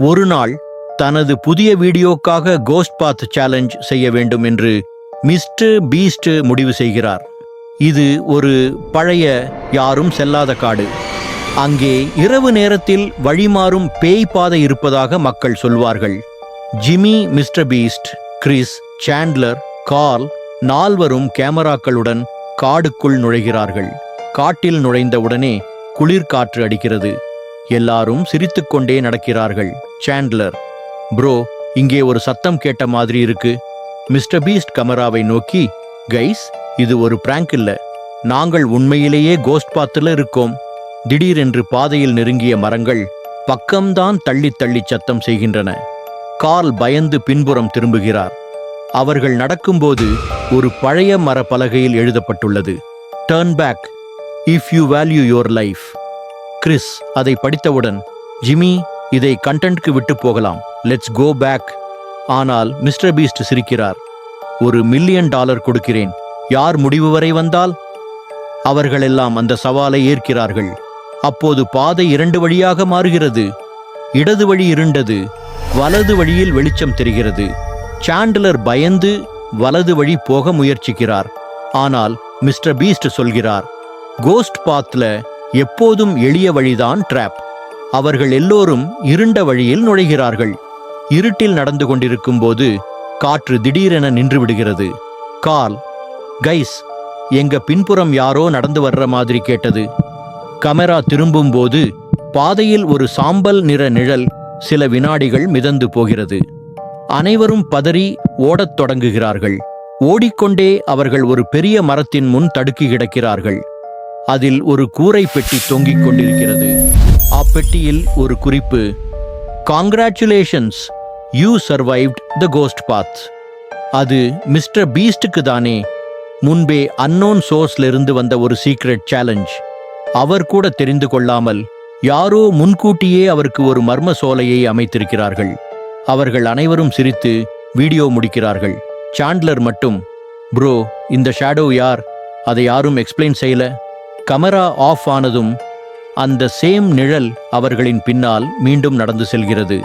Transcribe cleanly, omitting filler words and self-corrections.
ஒரு நாள் தனது புதிய வீடியோக்காக கோஸ்ட் பாத் சேலஞ்ச் செய்ய வேண்டும் என்று மிஸ்டர் பீஸ்ட் முடிவு செய்கிறார். இது ஒரு பழைய யாரும் செல்லாத காடு. அங்கே இரவு நேரத்தில் வழிமாறும் பேய் பாதை இருப்பதாக மக்கள் சொல்வார்கள். Jimmy, Mister Beast, Chris, Chandler, Karl நால்வரும் கேமராக்களுடன் காடுக்குள் நுழைகிறார்கள். காட்டில் நுழைந்தவுடனே குளிர்காற்று அடிக்கிறது. எல்லாரும் சிரித்துக்கொண்டே நடக்கிறார்கள். சாண்ட்லர், ப்ரோ, இங்கே ஒரு சத்தம் கேட்ட மாதிரி இருக்கு. மிஸ்டர் பீஸ்ட் கேமராவை நோக்கி, கைஸ், இது ஒரு பிராங்க் இல்ல, நாங்கள் உண்மையிலேயே கோஸ்ட் பாத்துல இருக்கோம். திடீரென்று பாதையில் நெருங்கிய மரங்கள் பக்கம்தான் தள்ளி தள்ளி சத்தம் செய்கின்றன. கார்ல் பயந்து பின்புறம் திரும்புகிறார். அவர்கள் நடக்கும்போது ஒரு பழைய மர பலகையில் எழுதப்பட்டுள்ளது, turn back if you value your life. Chris அதை படித்தவுடன், ஜிம்மி, இதை கண்டென்ட்க்கு விட்டு போகலாம், லெட்ஸ் கோ பேக். ஆனால் மிஸ்டர் பீஸ்ட் சிரிக்கிறார். $1 மில்லியன் கொடுக்கிறேன், யார் முடிவு வரை வந்தால்? அவர்களெல்லாம் அந்த சவாலை ஏற்கிறார்கள். அப்போது பாதை 2 வழியாக மாறுகிறது. இடது வழி இருண்டது, வலது வழியில் வெளிச்சம் தெரிகிறது. சாண்ட்லர் பயந்து வலது வழி போக முயற்சிக்கிறார். ஆனால் மிஸ்டர் பீஸ்ட் சொல்கிறார், கோஸ்ட் பாத்ல எப்போதும் எளிய வழிதான் ட்ராப். அவர்கள் எல்லோரும் இருண்ட வழியில் நுழைகிறார்கள். இருட்டில் நடந்து கொண்டிருக்கும் போது காற்று திடீரென நின்று விடுகிறது. கார்ல், கைஸ், எங்க பின்புறம் யாரோ நடந்து வர்ற மாதிரி கேட்டது. கேமரா திரும்பும் போது பாதையில் ஒரு சாம்பல் நிற நிழல் சில வினாடிகள் மிதந்து போகிறது. அனைவரும் பதறி ஓடத் தொடங்குகிறார்கள். ஓடிக்கொண்டே அவர்கள் ஒரு பெரிய மரத்தின் முன் தடுக்கி கிடக்கிறார்கள். அதில் ஒரு கூரை பெட்டி தொங்கிக் கொண்டிருக்கிறது. அப்பெட்டியில் ஒரு குறிப்பு, காங்கிராச்சுலேஷன்ஸ், யூ சர்வைவ்ட் த கோஸ்ட் பாத். அது மிஸ்டர் பீஸ்டுக்கு தானே, முன்பே அன்னோன் சோர்ஸ்லிருந்து வந்த ஒரு சீக்ரெட் சேலஞ்ச். அவர் கூட தெரிந்து கொள்ளாமல் யாரோ முன்கூட்டியே அவருக்கு ஒரு மர்ம சோலையை அமைத்திருக்கிறார்கள். அவர்கள் அனைவரும் சிரித்து வீடியோ முடிக்கிறார்கள். சாண்ட்லர் மட்டும், ப்ரோ, இந்த ஷேடோ யார்? அதை யாரும் எக்ஸ்பிளைன் செய்யல. கேமரா ஆஃப் ஆனதும் அந்த சேம் நிழல் அவர்களின் பின்னால் மீண்டும் நடந்து செல்கிறது.